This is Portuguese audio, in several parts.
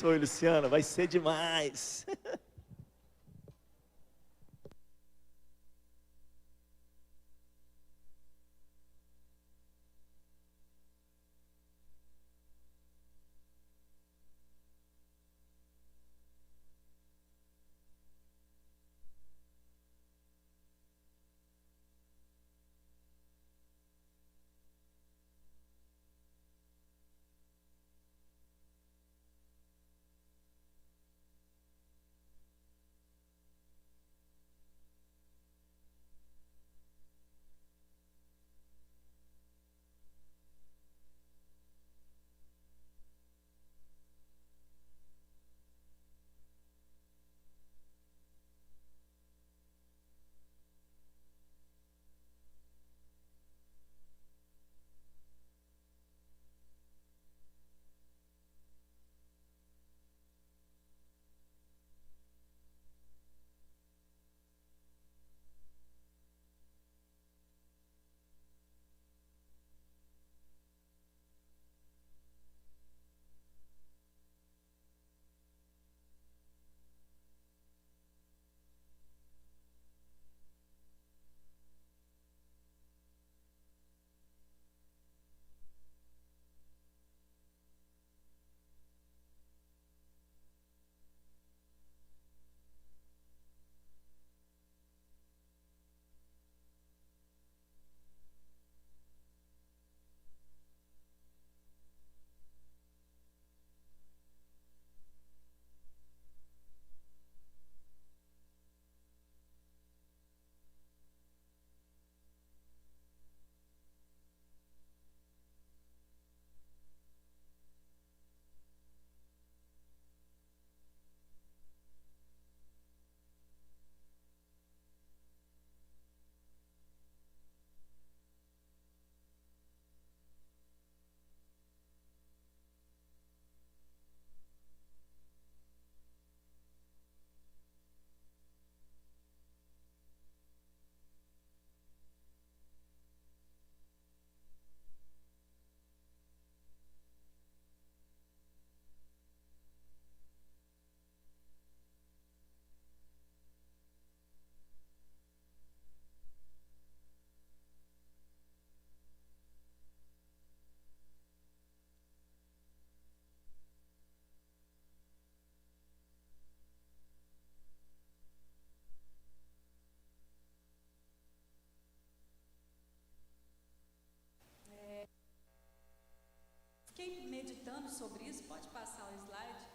Oi, Luciana, vai ser demais. Fiquei meditando sobre isso, pode passar o slide,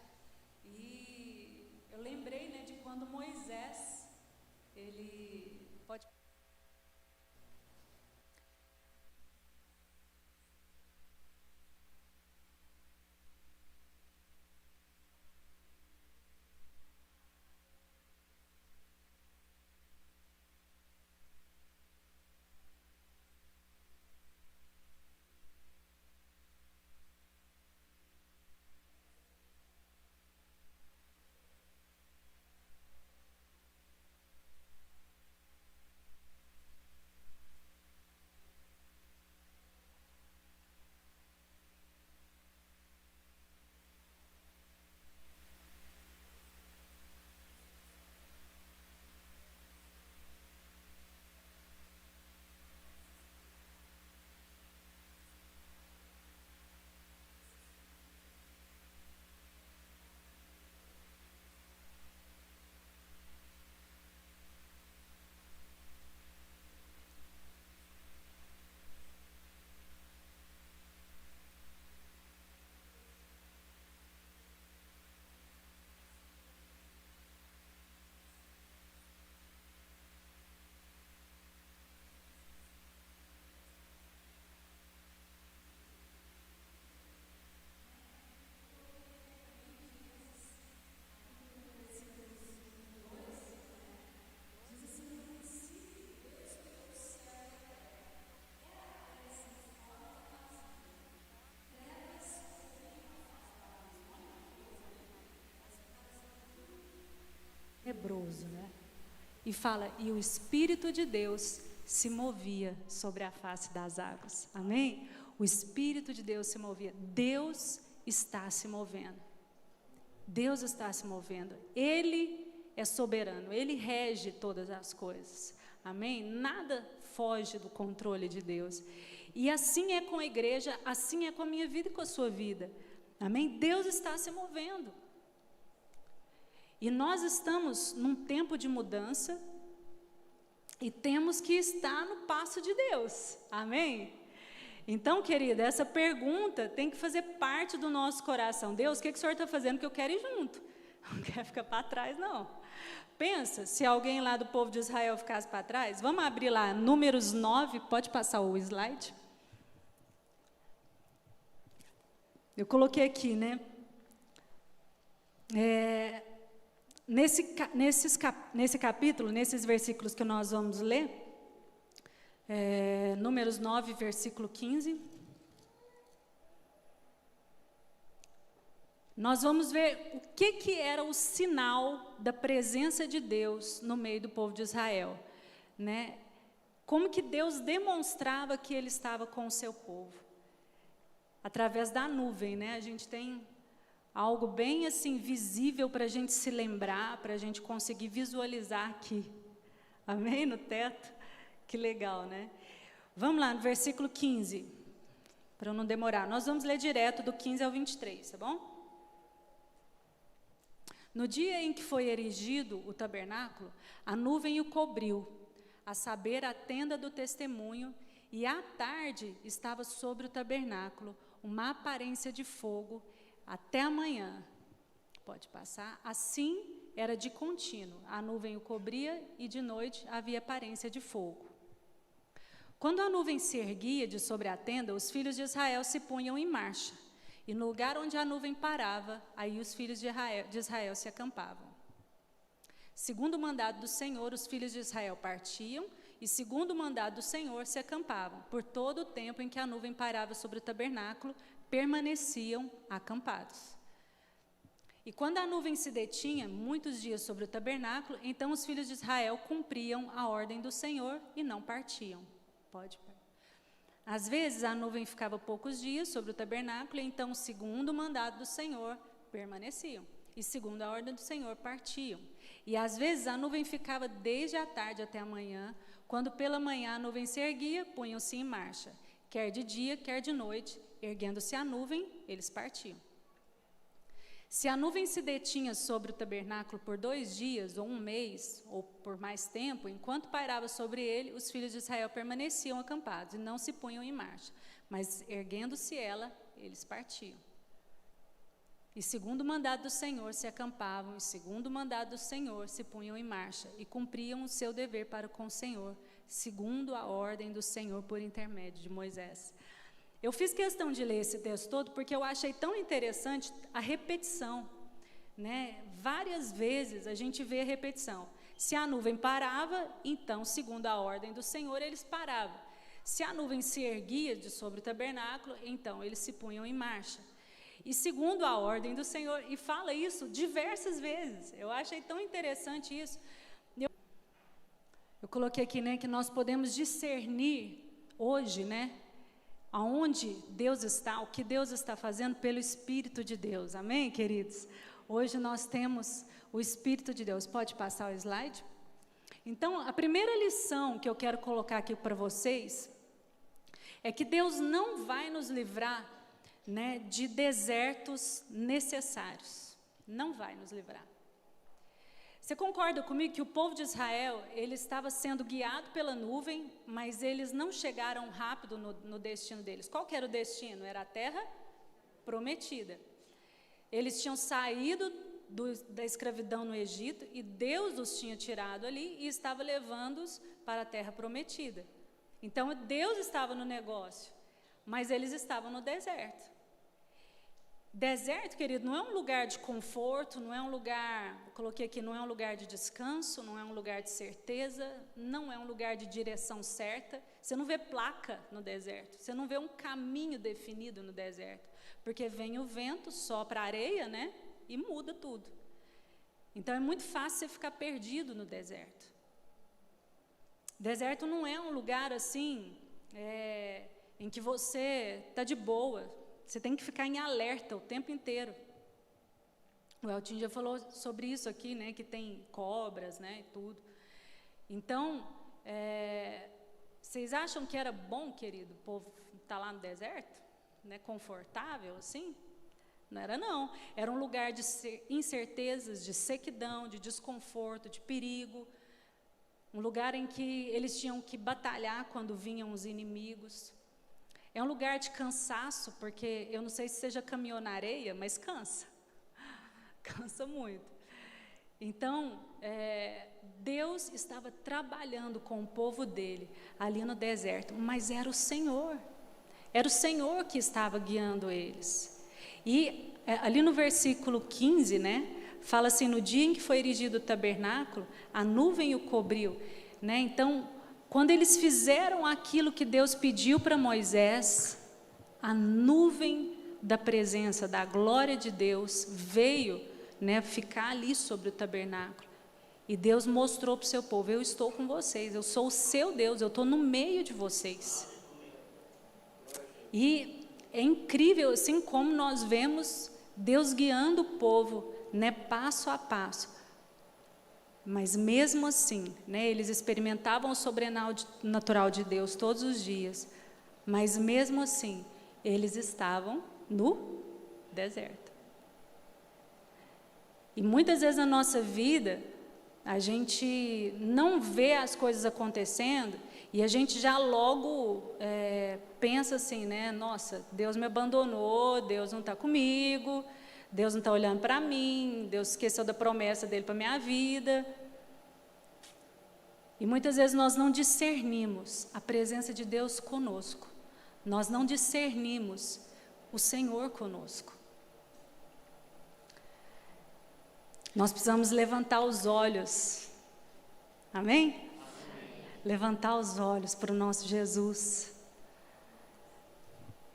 e eu lembrei, né, de quando Moisés, ele pode... Tenebroso, né? E fala, e o Espírito de Deus se movia sobre a face das águas, amém? O Espírito de Deus se movia, Deus está se movendo. Deus está se movendo. Ele é soberano, Ele rege todas as coisas. Amém? Nada foge do controle de Deus. E assim é com a igreja, assim é com a minha vida e com a sua vida. Amém? Deus está se movendo. E nós estamos num tempo de mudança e temos que estar no passo de Deus. Amém? Então, querida, essa pergunta tem que fazer parte do nosso coração. Deus, o que o Senhor está fazendo que eu quero ir junto? Não quero ficar para trás, não. Pensa, se alguém lá do povo de Israel ficasse para trás, vamos abrir lá, Números 9, pode passar o slide? Eu coloquei aqui, né? Nesse capítulo, nesses versículos que nós vamos ler, Números 9, versículo 15, nós vamos ver o que era o sinal da presença de Deus no meio do povo de Israel, né? Como que Deus demonstrava que Ele estava com o seu povo? Através da nuvem, né? A gente tem algo bem assim visível para a gente se lembrar, para a gente conseguir visualizar aqui. Amém? No teto. Que legal, né? Vamos lá, no versículo 15, para eu não demorar. Nós vamos ler direto do 15 ao 23, tá bom? No dia em que foi erigido o tabernáculo, a nuvem o cobriu, a saber, a tenda do testemunho, e à tarde estava sobre o tabernáculo uma aparência de fogo até a manhã. Pode passar. Assim era de contínuo, a nuvem o cobria e de noite havia aparência de fogo. Quando a nuvem se erguia de sobre a tenda, os filhos de Israel se punham em marcha. E no lugar onde a nuvem parava, aí os filhos de Israel se acampavam. Segundo o mandado do Senhor, os filhos de Israel partiam, e segundo o mandado do Senhor, se acampavam. Por todo o tempo em que a nuvem parava sobre o tabernáculo, permaneciam acampados. E quando a nuvem se detinha muitos dias sobre o tabernáculo, então os filhos de Israel cumpriam a ordem do Senhor e não partiam. Pode. Às vezes a nuvem ficava poucos dias sobre o tabernáculo, e então, segundo o mandado do Senhor, permaneciam. E segundo a ordem do Senhor, partiam. E às vezes a nuvem ficava desde a tarde até a manhã. Quando pela manhã a nuvem se erguia, punham-se em marcha. Quer de dia, quer de noite, erguendo-se a nuvem, eles partiam. Se a nuvem se detinha sobre o tabernáculo por 2 dias, ou 1 mês, ou por mais tempo, enquanto pairava sobre ele, os filhos de Israel permaneciam acampados e não se punham em marcha. Mas, erguendo-se ela, eles partiam. E segundo o mandado do Senhor se acampavam, e segundo o mandado do Senhor se punham em marcha, e cumpriam o seu dever para com o Senhor, segundo a ordem do Senhor por intermédio de Moisés. Eu fiz questão de ler esse texto todo porque eu achei tão interessante a repetição, né? Várias vezes a gente vê a repetição. Se a nuvem parava, então, segundo a ordem do Senhor, eles paravam. Se a nuvem se erguia de sobre o tabernáculo, então eles se punham em marcha. E segundo a ordem do Senhor, e fala isso diversas vezes. Eu achei tão interessante isso. Eu coloquei aqui, né, que nós podemos discernir hoje, né, aonde Deus está, o que Deus está fazendo pelo Espírito de Deus. Amém, queridos? Hoje nós temos o Espírito de Deus. Pode passar o slide? Então, a primeira lição que eu quero colocar aqui para vocês é que Deus não vai nos livrar, né, de desertos necessários. Não vai nos livrar. Você concorda comigo que o povo de Israel, ele estava sendo guiado pela nuvem, mas eles não chegaram rápido no destino deles. Qual que era o destino? Era a terra prometida. Eles tinham saído da escravidão no Egito, e Deus os tinha tirado ali e estava levando-os para a terra prometida. Então, Deus estava no negócio, mas eles estavam no deserto. Deserto, querido, não é um lugar de conforto, não é um lugar, eu coloquei aqui, não é um lugar de descanso, não é um lugar de certeza, não é um lugar de direção certa. Você não vê placa no deserto, você não vê um caminho definido no deserto, porque vem o vento, sopra a areia, né, e muda tudo. Então é muito fácil você ficar perdido no deserto. Deserto não é um lugar assim, em que você está de boa. Você tem que ficar em alerta o tempo inteiro. O Eltinho já falou sobre isso aqui, né, que tem cobras, né, e tudo. Então, vocês acham que era bom, querido, o povo estar lá no deserto? Né, confortável, assim? Não era, não. Era um lugar de incertezas, de sequidão, de desconforto, de perigo. Um lugar em que eles tinham que batalhar quando vinham os inimigos. É um lugar de cansaço, porque eu não sei se você já caminhou na areia, mas cansa. Cansa muito. Então, Deus estava trabalhando com o povo dele ali no deserto, mas era o Senhor. Era o Senhor que estava guiando eles. E ali no versículo 15, né, fala assim, no dia em que foi erigido o tabernáculo, a nuvem o cobriu. Né? Então, quando eles fizeram aquilo que Deus pediu para Moisés, a nuvem da presença, da glória de Deus veio, né, ficar ali sobre o tabernáculo. E Deus mostrou para o seu povo, eu estou com vocês, eu sou o seu Deus, eu estou no meio de vocês. E é incrível, assim como nós vemos Deus guiando o povo, né, passo a passo. Mas mesmo assim, né, eles experimentavam o sobrenatural de Deus todos os dias. Mas mesmo assim, eles estavam no deserto. E muitas vezes na nossa vida, a gente não vê as coisas acontecendo e a gente já logo pensa assim, né? Nossa, Deus me abandonou, Deus não está comigo, Deus não está olhando para mim, Deus esqueceu da promessa dele para a minha vida. E muitas vezes nós não discernimos a presença de Deus conosco. Nós não discernimos o Senhor conosco. Nós precisamos levantar os olhos. Amém? Amém. Levantar os olhos para o nosso Jesus.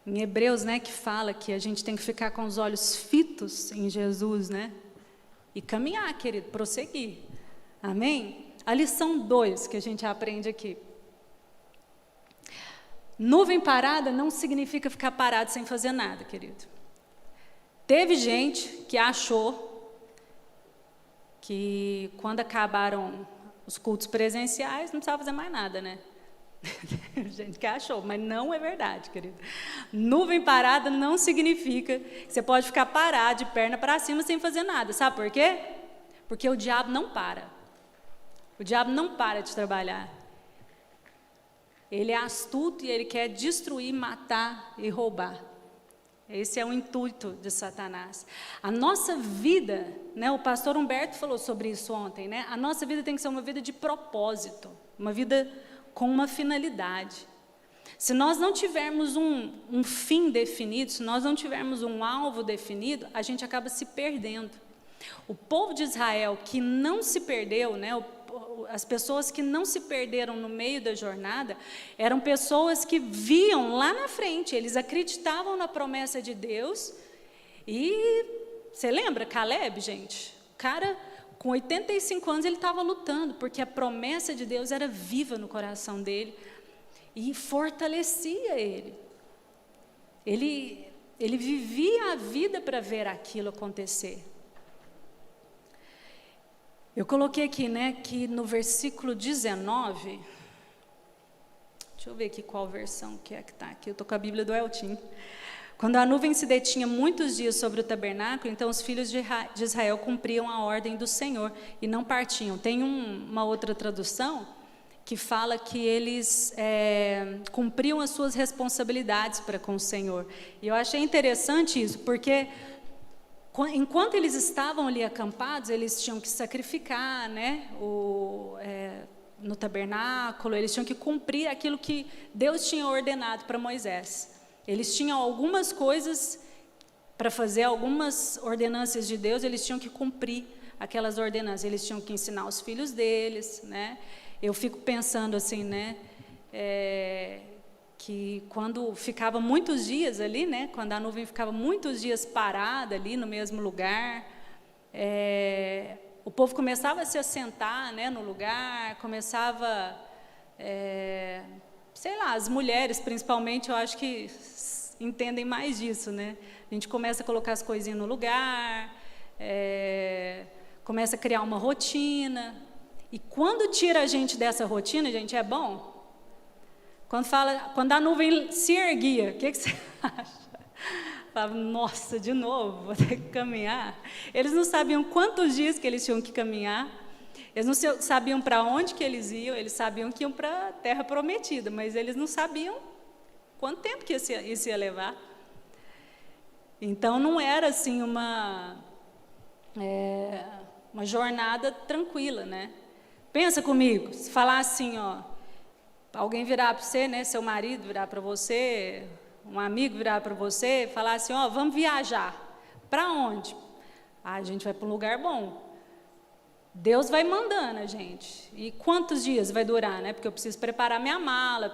Em Hebreus, né, que fala que a gente tem que ficar com os olhos fitos em Jesus, né? E caminhar, querido, prosseguir. Amém? A lição 2 que a gente aprende aqui. Nuvem parada não significa ficar parado sem fazer nada, querido. Teve gente que achou que quando acabaram os cultos presenciais, não precisava fazer mais nada, né? Gente que achou, mas não é verdade, querido. Nuvem parada não significa que você pode ficar parado, de perna para cima, sem fazer nada. Sabe por quê? Porque o diabo não para. O diabo não para de trabalhar. Ele é astuto e ele quer destruir, matar e roubar. Esse é o intuito de Satanás. A nossa vida, né, o pastor Humberto falou sobre isso ontem, né? A nossa vida tem que ser uma vida de propósito, uma vida com uma finalidade. Se nós não tivermos um fim definido, se nós não tivermos um alvo definido, a gente acaba se perdendo. O povo de Israel que não se perdeu, né, as pessoas que não se perderam no meio da jornada, eram pessoas que viam lá na frente, eles acreditavam na promessa de Deus. E você lembra Caleb, gente? O cara, com 85 anos, ele estava lutando, porque a promessa de Deus era viva no coração dele e fortalecia ele. Ele vivia a vida para ver aquilo acontecer. Eu coloquei aqui, né, que no versículo 19, deixa eu ver aqui qual versão que está aqui, eu estou com a Bíblia do Eltinho. Quando a nuvem se detinha muitos dias sobre o tabernáculo, então os filhos de Israel cumpriam a ordem do Senhor e não partiam. Tem uma outra tradução que fala que eles cumpriam as suas responsabilidades para com o Senhor. E eu achei interessante isso, porque enquanto eles estavam ali acampados, eles tinham que sacrificar, né, no tabernáculo, eles tinham que cumprir aquilo que Deus tinha ordenado para Moisés. Eles tinham algumas coisas para fazer, algumas ordenanças de Deus, eles tinham que cumprir aquelas ordenanças, eles tinham que ensinar os filhos deles, né? Eu fico pensando assim, né, que quando ficava muitos dias ali, né, quando a nuvem ficava muitos dias parada ali no mesmo lugar, o povo começava a se assentar, né, no lugar, começava, sei lá, as mulheres principalmente, eu acho que entendem mais disso, né? A gente começa a colocar as coisinhas no lugar, começa a criar uma rotina. E quando tira a gente dessa rotina, gente, é bom? Quando a nuvem se erguia, o que você acha? Falava, nossa, de novo, vou ter que caminhar. Eles não sabiam quantos dias que eles tinham que caminhar, eles não sabiam para onde que eles iam, eles sabiam que iam para a terra prometida, mas eles não sabiam quanto tempo que isso ia levar. Então, não era assim uma jornada tranquila, né? Pensa comigo, se falar assim, ó, alguém virar para você, né, seu marido virar para você, um amigo virar para você, falar assim, ó, vamos viajar. Para onde? A gente vai para um lugar bom. Deus vai mandando a gente. E quantos dias vai durar, né? Porque eu preciso preparar minha mala,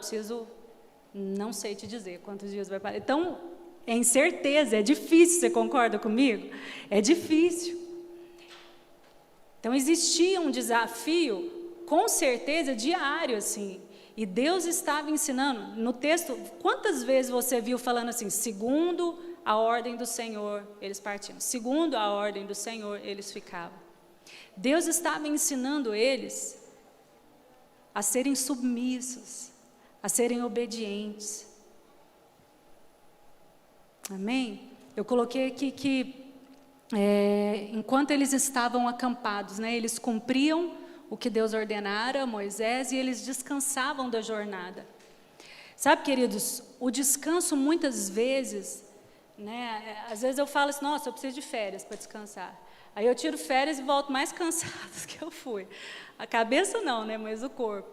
não sei te dizer quantos dias vai parar. Então, é incerteza, é difícil, você concorda comigo? É difícil. Então, existia um desafio, com certeza, diário, assim. E Deus estava ensinando, no texto, quantas vezes você viu falando assim, segundo a ordem do Senhor, eles partiam. Segundo a ordem do Senhor, eles ficavam. Deus estava ensinando eles a serem submissos, a serem obedientes. Amém? Eu coloquei aqui que, enquanto eles estavam acampados, né, eles cumpriam o que Deus ordenara a Moisés e eles descansavam da jornada. Sabe, queridos, o descanso muitas vezes, né, às vezes eu falo assim, nossa, eu preciso de férias para descansar. Aí eu tiro férias e volto mais cansada do que eu fui. A cabeça não, né, mas o corpo.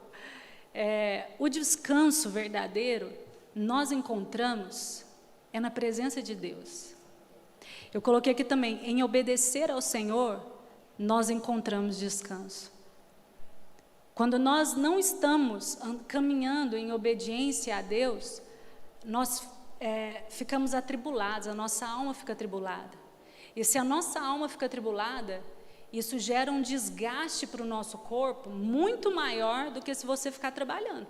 O descanso verdadeiro, nós encontramos, é na presença de Deus. Eu coloquei aqui também, em obedecer ao Senhor, nós encontramos descanso. Quando nós não estamos caminhando em obediência a Deus, nós ficamos atribulados, a nossa alma fica atribulada. E se a nossa alma fica atribulada, isso gera um desgaste para o nosso corpo muito maior do que se você ficar trabalhando.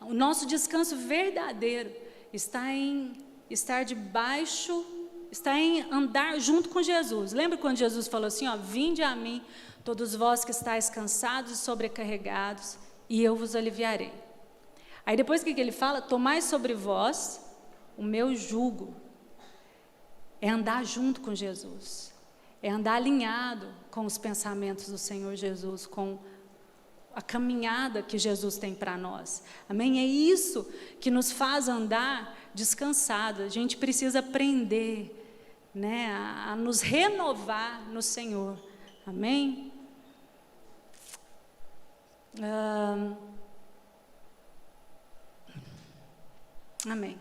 O nosso descanso verdadeiro está em estar debaixo, está em andar junto com Jesus. Lembra quando Jesus falou assim, ó, vinde a mim, todos vós que estáis cansados e sobrecarregados, e eu vos aliviarei. Aí depois o que ele fala? Tomai sobre vós o meu jugo. É andar junto com Jesus. É andar alinhado com os pensamentos do Senhor Jesus, com a caminhada que Jesus tem para nós. Amém? É isso que nos faz andar descansado. A gente precisa aprender, né, a nos renovar no Senhor. Amém? Amém.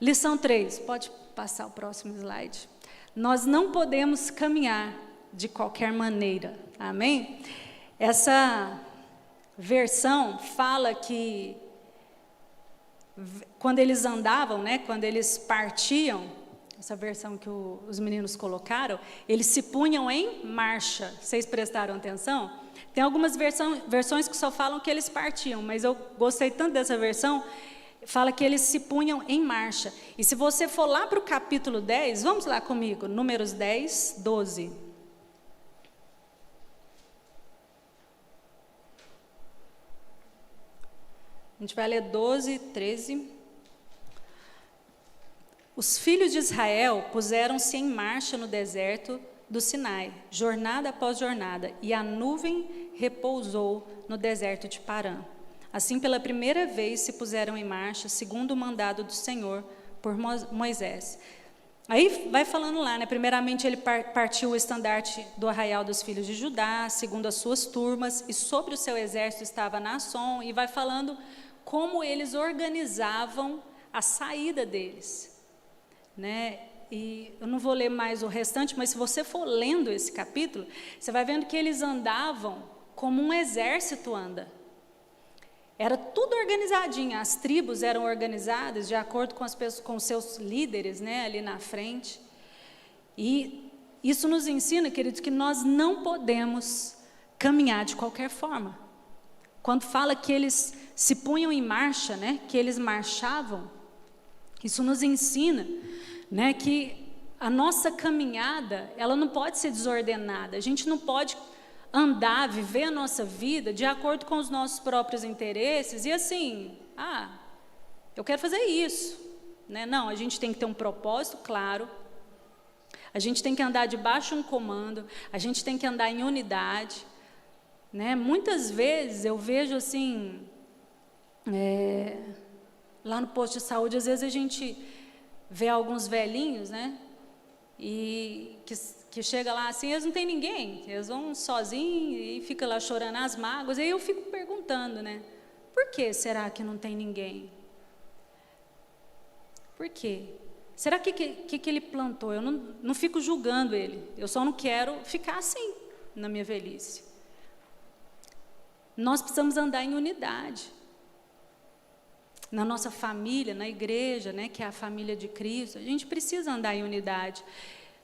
Lição 3, pode passar o próximo slide. Nós não podemos caminhar de qualquer maneira. Amém? Essa versão fala que quando eles andavam, né, quando eles partiam, essa versão que os meninos colocaram, eles se punham em marcha. Vocês prestaram atenção? Tem algumas versões que só falam que eles partiam, mas eu gostei tanto dessa versão, fala que eles se punham em marcha. E se você for lá para o capítulo 10, vamos lá comigo, Números 10, 12. A gente vai ler 12, 13. Os filhos de Israel puseram-se em marcha no deserto do Sinai, jornada após jornada, e a nuvem repousou no deserto de Parã. Assim, pela primeira vez, se puseram em marcha, segundo o mandado do Senhor, por Moisés. Aí vai falando lá, né? Primeiramente, ele partiu o estandarte do arraial dos filhos de Judá, segundo as suas turmas, e sobre o seu exército estava Naasson, e vai falando como eles organizavam a saída deles, né? E eu não vou ler mais o restante, mas se você for lendo esse capítulo, você vai vendo que eles andavam como um exército anda. Era tudo organizadinho, as tribos eram organizadas de acordo com com os seus líderes, né, ali na frente. E isso nos ensina, queridos, que nós não podemos caminhar de qualquer forma. Quando fala que eles se punham em marcha, né, que eles marchavam, isso nos ensina, né, que a nossa caminhada, ela não pode ser desordenada. A gente não pode andar, viver a nossa vida de acordo com os nossos próprios interesses e assim, eu quero fazer isso, né? Não, a gente tem que ter um propósito claro, a gente tem que andar debaixo de um comando, a gente tem que andar em unidade, né? Muitas vezes eu vejo assim, lá no posto de saúde, às vezes a gente vê alguns velhinhos, né? E que chega lá assim, eles não tem ninguém, eles vão sozinhos e fica lá chorando as mágoas. E aí eu fico perguntando, né? Por que será que não tem ninguém? Por quê? Será que ele plantou? Eu não fico julgando ele, eu só não quero ficar assim na minha velhice. Nós precisamos andar em unidade. Na nossa família, na igreja, né, que é a família de Cristo, a gente precisa andar em unidade.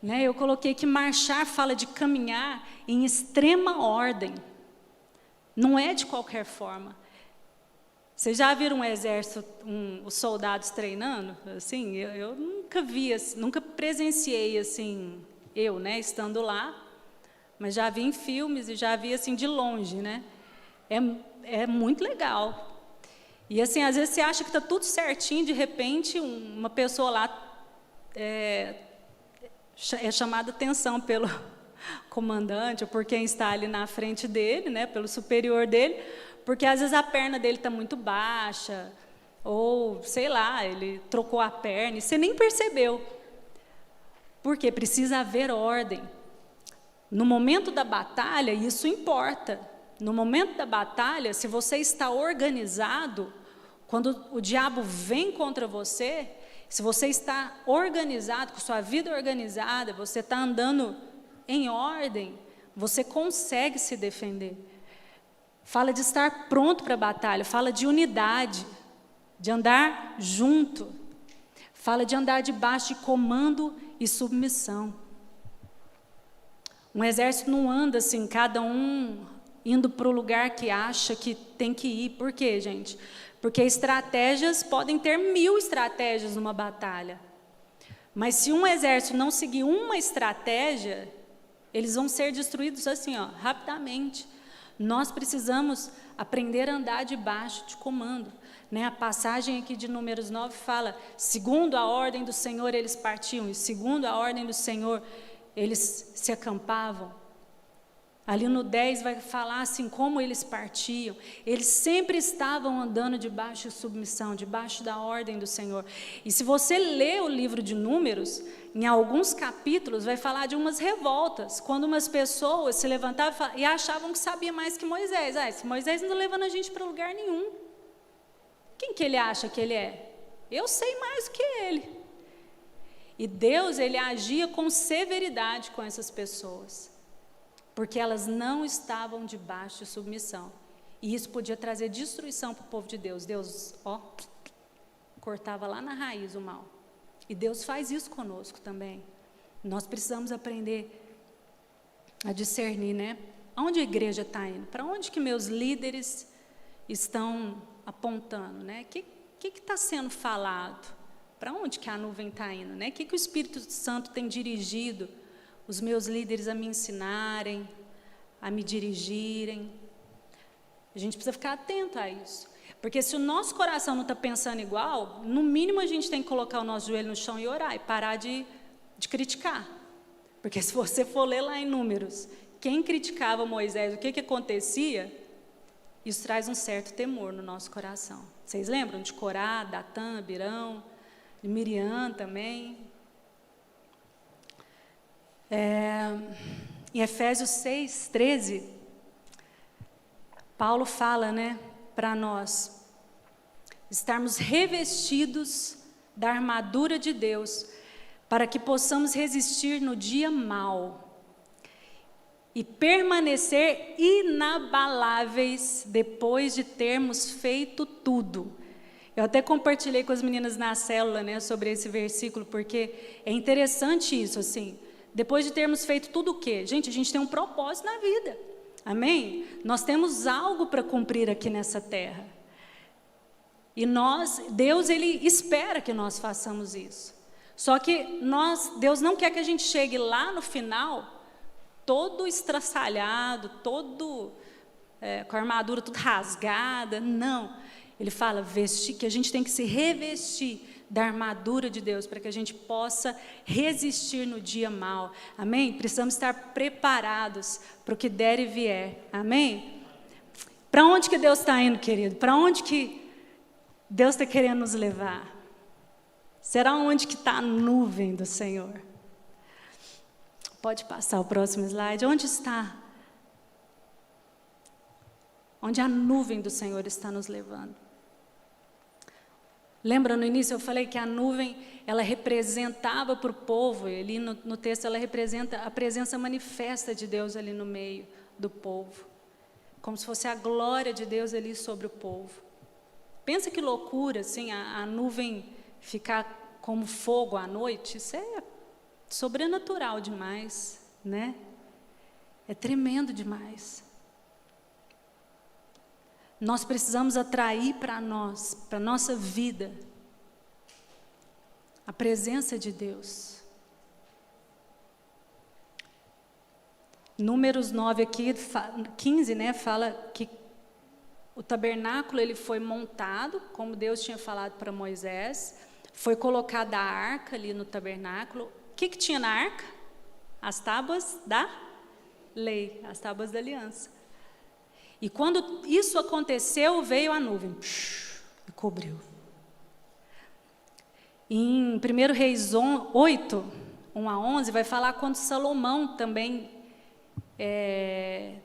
Né? Eu coloquei que marchar fala de caminhar em extrema ordem. Não é de qualquer forma. Vocês já viram um exército, os soldados treinando? Assim, eu nunca vi, nunca presenciei assim, né, estando lá, mas já vi em filmes e já vi assim de longe, né? É muito legal. E assim, às vezes você acha que está tudo certinho, de repente uma pessoa lá é chamada atenção pelo comandante, ou por quem está ali na frente dele, né, pelo superior dele, porque às vezes a perna dele está muito baixa, ou sei lá, ele trocou a perna e você nem percebeu. Porque precisa haver ordem. No momento da batalha, isso importa. No momento da batalha, se você está organizado, quando o diabo vem contra você, se você está organizado, com sua vida organizada, você está andando em ordem, você consegue se defender. Fala de estar pronto para a batalha, fala de unidade, de andar junto, fala de andar debaixo de comando e submissão. Um exército não anda assim, cada um indo para o lugar que acha que tem que ir. Por quê, gente? Porque estratégias, podem ter 1000 estratégias numa batalha. Mas se um exército não seguir uma estratégia, eles vão ser destruídos assim, rapidamente. Nós precisamos aprender a andar debaixo de comando. Né? A passagem aqui de Números 9 fala, segundo a ordem do Senhor eles partiam, e segundo a ordem do Senhor eles se acampavam. Ali no 10 vai falar assim, como eles partiam. Eles sempre estavam andando debaixo de submissão, debaixo da ordem do Senhor. E se você ler o livro de Números, em alguns capítulos vai falar de umas revoltas, quando umas pessoas se levantavam e achavam que sabia mais que Moisés. Esse Moisés não está levando a gente para lugar nenhum. Quem que ele acha que ele é? Eu sei mais do que ele. E Deus, ele agia com severidade com essas pessoas, porque elas não estavam debaixo de submissão. E isso podia trazer destruição para o povo de Deus. Deus, cortava lá na raiz o mal. E Deus faz isso conosco também. Nós precisamos aprender a discernir, né? Onde a igreja está indo? Para onde que meus líderes estão apontando, né? O que está sendo falado? Para onde que a nuvem está indo, né? O que o Espírito Santo tem dirigido os meus líderes a me ensinarem, a me dirigirem? A gente precisa ficar atento a isso. Porque se o nosso coração não está pensando igual, no mínimo a gente tem que colocar o nosso joelho no chão e orar, e parar de criticar. Porque se você for ler lá em Números, quem criticava Moisés, o que acontecia, isso traz um certo temor no nosso coração. Vocês lembram de Corá, Datã, Abirão, de Miriam também? Em Efésios 6, 13, Paulo fala, né, para nós estarmos revestidos da armadura de Deus, para que possamos resistir no dia mau e permanecer inabaláveis depois de termos feito tudo. Eu até compartilhei com as meninas na célula, né, sobre esse versículo, porque é interessante isso, assim. Depois de termos feito tudo o quê? Gente, a gente tem um propósito na vida. Amém? Nós temos algo para cumprir aqui nessa terra. E Deus, ele espera que nós façamos isso. Só que Deus não quer que a gente chegue lá no final, todo estraçalhado, todo com a armadura tudo rasgada. Não. Ele fala que a gente tem que se revestir da armadura de Deus, para que a gente possa resistir no dia mau. Amém? Precisamos estar preparados para o que der e vier. Amém? Para onde que Deus está indo, querido? Para onde que Deus está querendo nos levar? Será onde que está a nuvem do Senhor? Pode passar o próximo slide. Onde está? Onde a nuvem do Senhor está nos levando? Lembra, no início eu falei que a nuvem, ela representava para o povo, ali no texto ela representa a presença manifesta de Deus ali no meio do povo, como se fosse a glória de Deus ali sobre o povo. Pensa que loucura, assim, a nuvem ficar como fogo à noite, isso é sobrenatural demais, né? É tremendo demais. Nós precisamos atrair para nós, para a nossa vida, a presença de Deus. Números 9 aqui, 15, né, fala que o tabernáculo ele foi montado, como Deus tinha falado para Moisés, foi colocada a arca ali no tabernáculo. O que tinha na arca? As tábuas da lei, as tábuas da aliança. E quando isso aconteceu, veio a nuvem e cobriu. Em 1 Reis 8, 1 a 11, vai falar quando Salomão também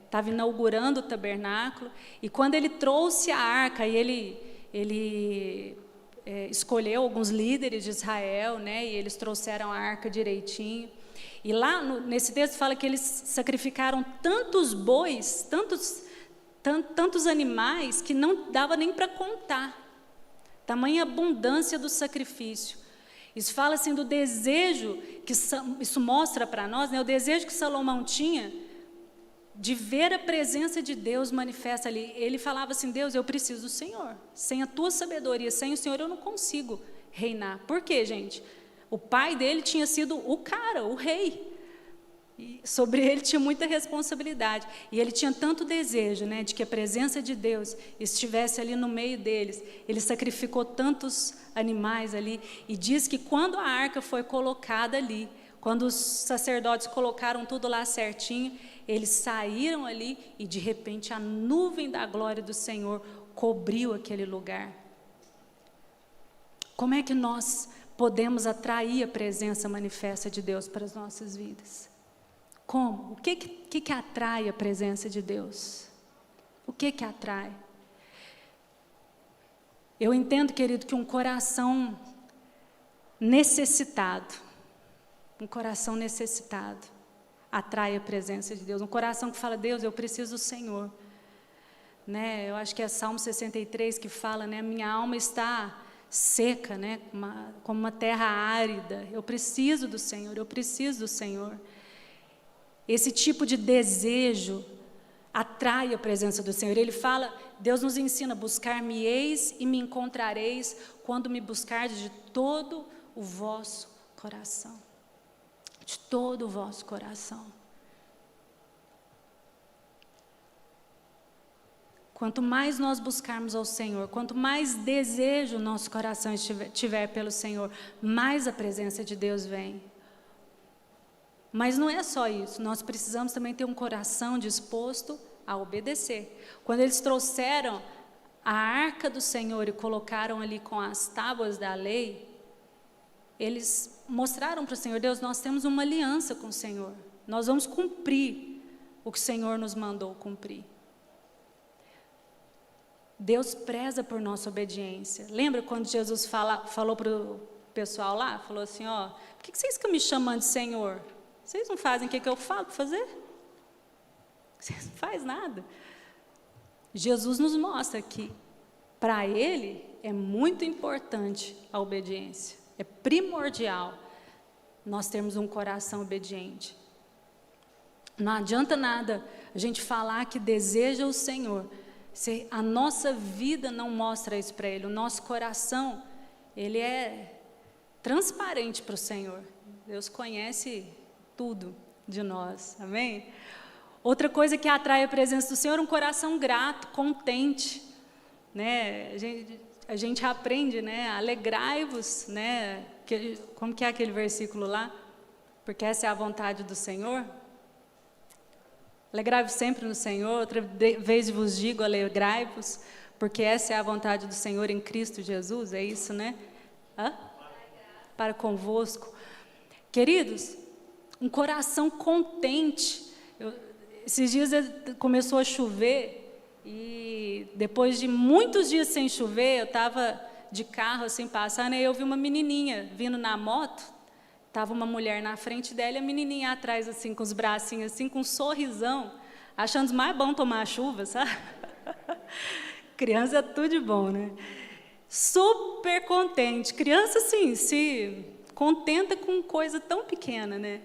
estava inaugurando o tabernáculo, e quando ele trouxe a arca, e ele escolheu alguns líderes de Israel, né, e eles trouxeram a arca direitinho. E lá, nesse texto, fala que eles sacrificaram tantos bois, tantos animais, que não dava nem para contar. Tamanha abundância do sacrifício. Isso fala assim do desejo, isso mostra para nós, né, o desejo que Salomão tinha de ver a presença de Deus manifesta ali. Ele falava assim: Deus, eu preciso do Senhor. Sem a tua sabedoria, sem o Senhor, eu não consigo reinar. Por quê, gente? O pai dele tinha sido o rei. E sobre ele tinha muita responsabilidade. E ele tinha tanto desejo, né, de que a presença de Deus estivesse ali no meio deles. Ele sacrificou tantos animais ali. E diz que quando a arca foi colocada ali, quando os sacerdotes colocaram tudo lá certinho, eles saíram ali e de repente a nuvem da glória do Senhor cobriu aquele lugar. Como é que nós podemos atrair a presença manifesta de Deus para as nossas vidas? Como? O que atrai a presença de Deus? O que atrai? Eu entendo, querido, que um coração necessitado atrai a presença de Deus. Um coração que fala: Deus, eu preciso do Senhor. Né? Eu acho que é Salmo 63 que fala, né, minha alma está seca, né, como uma terra árida. Eu preciso do Senhor, eu preciso do Senhor. Esse tipo de desejo atrai a presença do Senhor. Ele fala, Deus nos ensina: buscar-me-eis e me encontrareis quando me buscardes de todo o vosso coração. De todo o vosso coração. Quanto mais nós buscarmos ao Senhor, quanto mais desejo nosso coração tiver pelo Senhor, mais a presença de Deus vem. Mas não é só isso, nós precisamos também ter um coração disposto a obedecer. Quando eles trouxeram a arca do Senhor e colocaram ali com as tábuas da lei, eles mostraram para o Senhor: Deus, nós temos uma aliança com o Senhor, nós vamos cumprir o que o Senhor nos mandou cumprir. Deus preza por nossa obediência. Lembra quando Jesus falou para o pessoal lá, falou assim: ó, por que vocês ficam me chamando de Senhor? Vocês não fazem o que eu falo para fazer? Vocês não fazem nada. Jesus nos mostra que para Ele é muito importante a obediência. É primordial nós termos um coração obediente. Não adianta nada a gente falar que deseja o Senhor, se a nossa vida não mostra isso para Ele. O nosso coração, ele é transparente para o Senhor. Deus conhece tudo de nós, amém? Outra coisa que atrai a presença do Senhor, um coração grato, contente, né? A gente aprende, né? Alegrai-vos, né? Como que é aquele versículo lá? Porque essa é a vontade do Senhor. Alegrai-vos sempre no Senhor, outra vez vos digo, alegrai-vos, porque essa é a vontade do Senhor em Cristo Jesus, é isso, né? Para convosco. Queridos, um coração contente. Esses dias começou a chover, e depois de muitos dias sem chover, eu estava de carro assim passando, e eu vi uma menininha vindo na moto. Estava uma mulher na frente dela e a menininha atrás, assim, com os bracinhos, assim, com um sorrisão, achando mais bom tomar chuva, sabe? Criança é tudo de bom, né? Super contente. Criança, assim, se contenta com coisa tão pequena, né?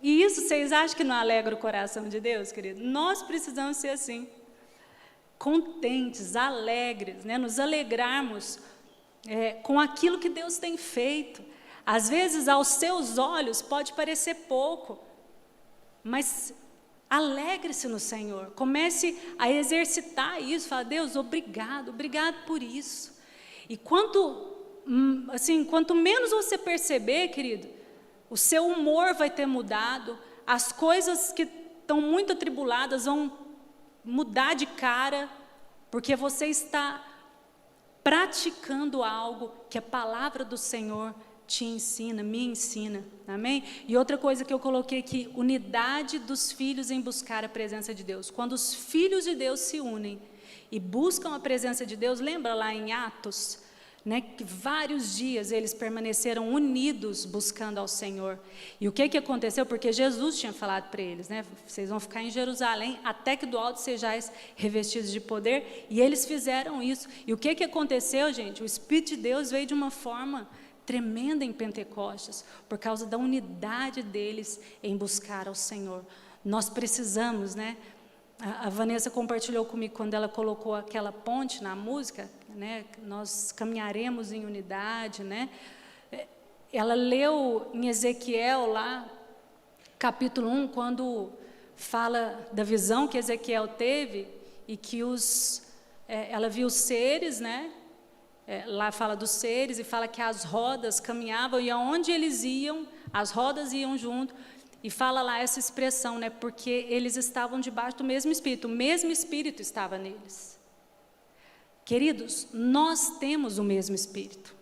E isso, vocês acham que não alegra o coração de Deus, querido? Nós precisamos ser assim, contentes, alegres, né? Nos alegrarmos com aquilo que Deus tem feito. Às vezes, aos seus olhos, pode parecer pouco, mas alegre-se no Senhor. Comece a exercitar isso. Fala, Deus, obrigado por isso. E quanto menos você perceber, querido, o seu humor vai ter mudado, as coisas que estão muito atribuladas vão mudar de cara, porque você está praticando algo que a palavra do Senhor te ensina, me ensina, amém? E outra coisa que eu coloquei aqui, unidade dos filhos em buscar a presença de Deus. Quando os filhos de Deus se unem e buscam a presença de Deus, lembra lá em Atos, né, que vários dias eles permaneceram unidos buscando ao Senhor. E o que aconteceu? Porque Jesus tinha falado para eles, né, vocês vão ficar em Jerusalém até que do alto sejais revestidos de poder, e eles fizeram isso. E o que aconteceu, gente? O Espírito de Deus veio de uma forma tremenda em Pentecostes, por causa da unidade deles em buscar ao Senhor. Nós precisamos, né? A Vanessa compartilhou comigo quando ela colocou aquela ponte na música, né? Nós caminharemos em unidade, né? Ela leu em Ezequiel lá, capítulo 1, quando fala da visão que Ezequiel teve e que ela viu os seres, né? Lá fala dos seres e fala que as rodas caminhavam e aonde eles iam, as rodas iam junto, e fala lá essa expressão, né? Porque eles estavam debaixo do mesmo Espírito, o mesmo Espírito estava neles. Queridos, nós temos o mesmo Espírito.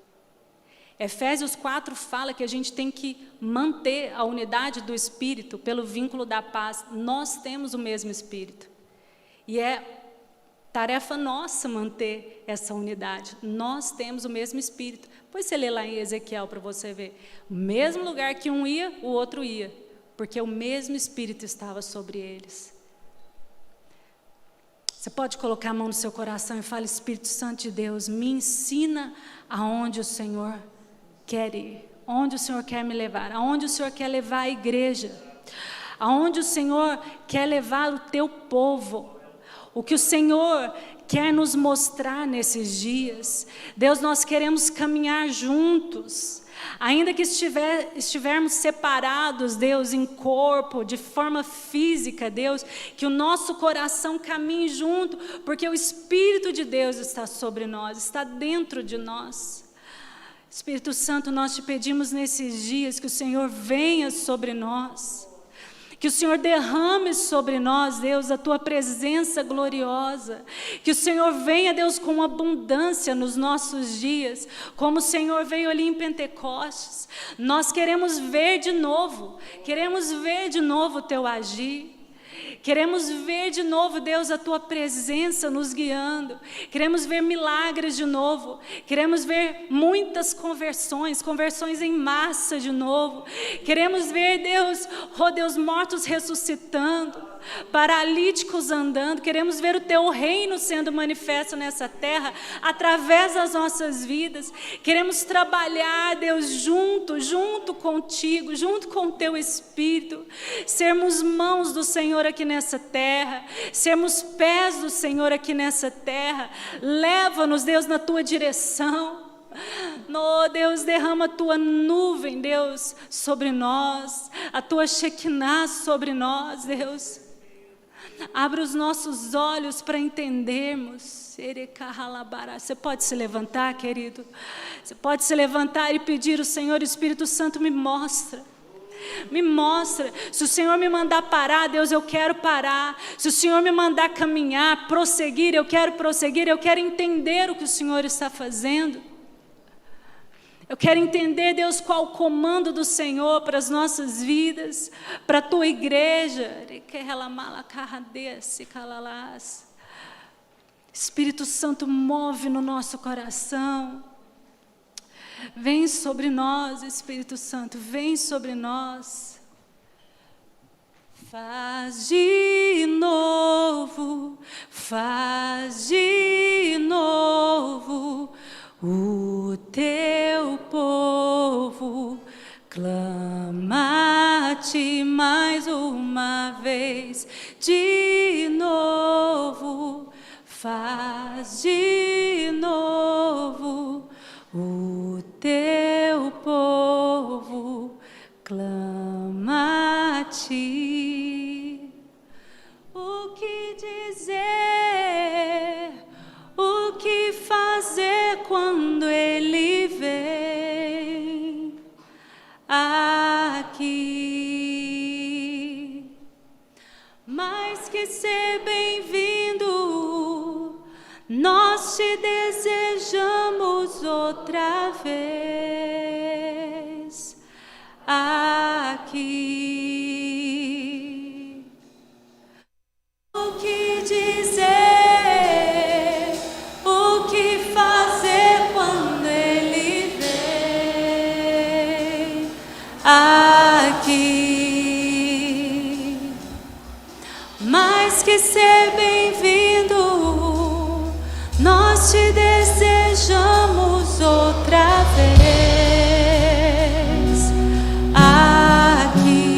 Efésios 4 fala que a gente tem que manter a unidade do Espírito pelo vínculo da paz. Nós temos o mesmo Espírito. E é tarefa nossa manter essa unidade. Nós temos o mesmo Espírito. Depois você lê lá em Ezequiel para você ver. O mesmo lugar que um ia, o outro ia. Porque o mesmo Espírito estava sobre eles. Você pode colocar a mão no seu coração e falar, Espírito Santo de Deus, me ensina aonde o Senhor quer ir. Onde o Senhor quer me levar. Aonde o Senhor quer levar a igreja. Aonde o Senhor quer levar o teu povo. O que o Senhor quer nos mostrar nesses dias. Deus, nós queremos caminhar juntos. Ainda que estivermos separados, Deus, em corpo, de forma física, Deus, que o nosso coração caminhe junto, porque o Espírito de Deus está sobre nós, está dentro de nós. Espírito Santo, nós te pedimos nesses dias que o Senhor venha sobre nós. Que o Senhor derrame sobre nós, Deus, a tua presença gloriosa. Que o Senhor venha, Deus, com abundância nos nossos dias, como o Senhor veio ali em Pentecostes. Nós queremos ver de novo o teu agir. Queremos ver de novo, Deus, a tua presença nos guiando. Queremos ver milagres de novo. Queremos ver muitas conversões em massa de novo. Queremos ver, Deus, oh Deus, mortos ressuscitando, paralíticos andando. Queremos ver o teu reino sendo manifesto nessa terra, através das nossas vidas. Queremos trabalhar, Deus, junto contigo, junto com o teu Espírito. Sermos mãos do Senhor aqui nessa terra, sermos pés do Senhor aqui nessa terra. Leva-nos, Deus, na tua direção. Oh, Deus, derrama a tua nuvem, Deus, sobre nós, a tua Shekinah sobre nós, Deus. Abre os nossos olhos para entendermos. Você pode se levantar, querido? Você pode se levantar e pedir ao Senhor, Espírito Santo, me mostra. Me mostra. Se o Senhor me mandar parar, Deus, eu quero parar. Se o Senhor me mandar caminhar, prosseguir, eu quero prosseguir. Eu quero entender o que o Senhor está fazendo. Eu quero entender, Deus, qual o comando do Senhor para as nossas vidas, para a tua igreja. Espírito Santo, move no nosso coração. Vem sobre nós, Espírito Santo, vem sobre nós. Faz de novo o teu povo clama-te mais uma vez. De novo, faz de novo o teu povo clama-te. O que dizer, o que fazer quando Ele vem aqui? Mais que ser bem-vindo, nós te desejamos outra vez aqui. O que dizer, o que fazer quando Ele vem aqui? Mais que ser bem-vindo, nós te desejamos outra vez aqui.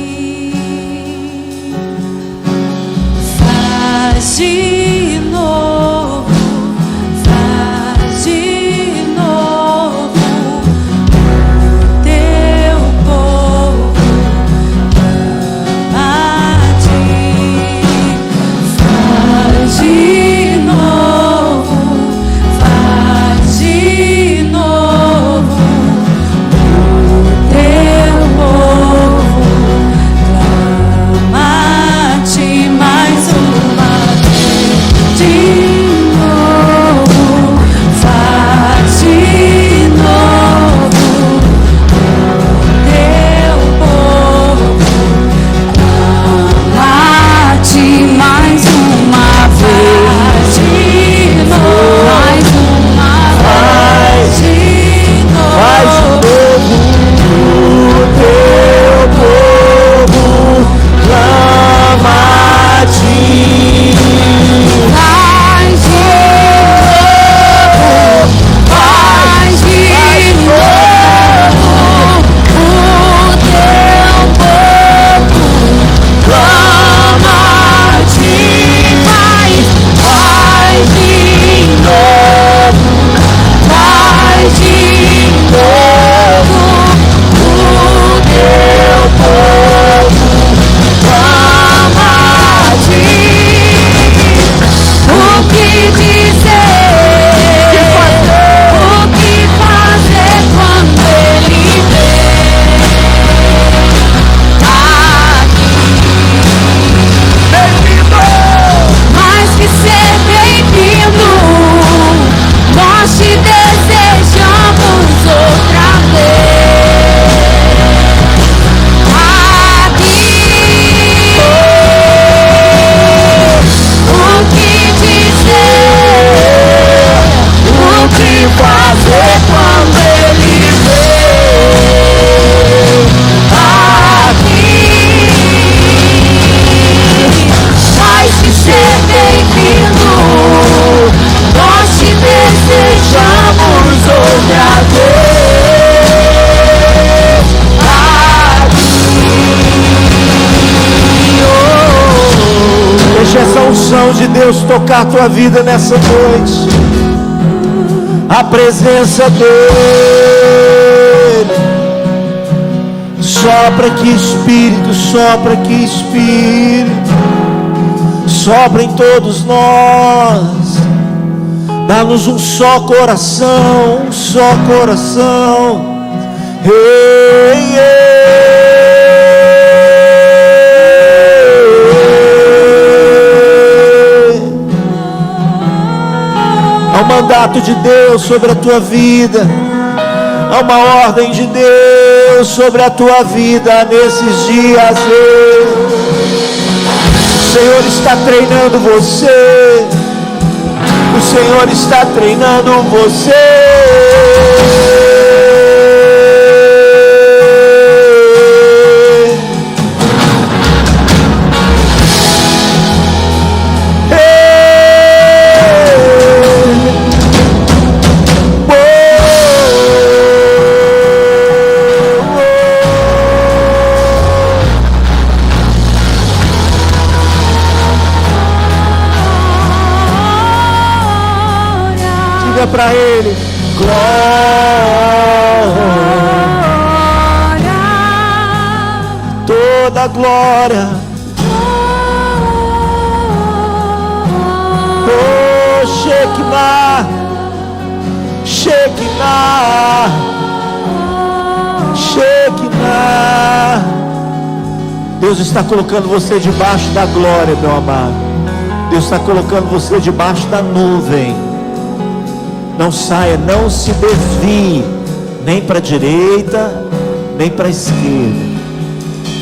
Faz de novo, faz de novo o teu povo clama-te. Faz de novo, faz de novo o teu povo clama-te mais uma vez. De novo, faz de novo o teu povo clama-te mais uma vez. De novo, mais uma vez. De Faz novo, de novo o teu povo clama-te. faz de novo, faz de novo o teu povo clama-te. Faz de novo, faz de novo o teu povo clama-te. O que dizer, o que fazer quando Ele vem aqui? Mais que ser bem-vindo, nós te desejamos outra vez aqui. O que dizer, o que fazer quando Ele vem aqui? Mais que ser bem-vindo, nós te desejamos outra vez aqui. Deixa essa unção de Deus tocar a tua vida nessa noite. a presença dele. Sopra aqui, Espírito, sopra aqui, Espírito, sopra em todos nós. Dá-nos um só coração, um só coração. Ei, ei. Há um mandato de Deus sobre a tua vida. Há uma ordem de Deus sobre a tua vida nesses dias. O Senhor está treinando você. O Senhor está treinando você. Para Ele, glória, toda glória, oh, Shekinah, Shekinah, Shekinah. Deus está colocando você debaixo da glória, meu amado. Deus está colocando você debaixo da nuvem. Não saia, não se desvie, nem para a direita, nem para a esquerda.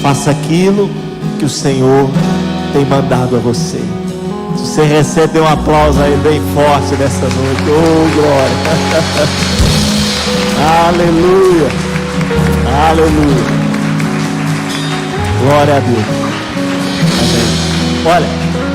Faça aquilo que o Senhor tem mandado a você. Se você recebe, dê um aplauso aí bem forte nessa noite. Oh, glória! Aleluia! Aleluia! Glória a Deus! Amém. Olha,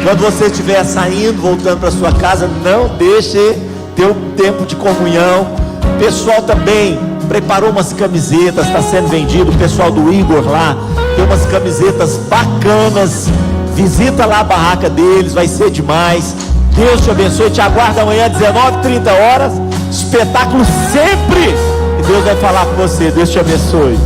quando você estiver saindo, voltando para sua casa, não deixe ter um tempo de comunhão. O pessoal também preparou umas camisetas, está sendo vendido. O pessoal do Igor lá tem umas camisetas bacanas. Visita lá a barraca deles, vai ser demais. Deus te abençoe, te aguarda amanhã 19h30. Espetáculo sempre. E Deus vai falar com você. Deus te abençoe.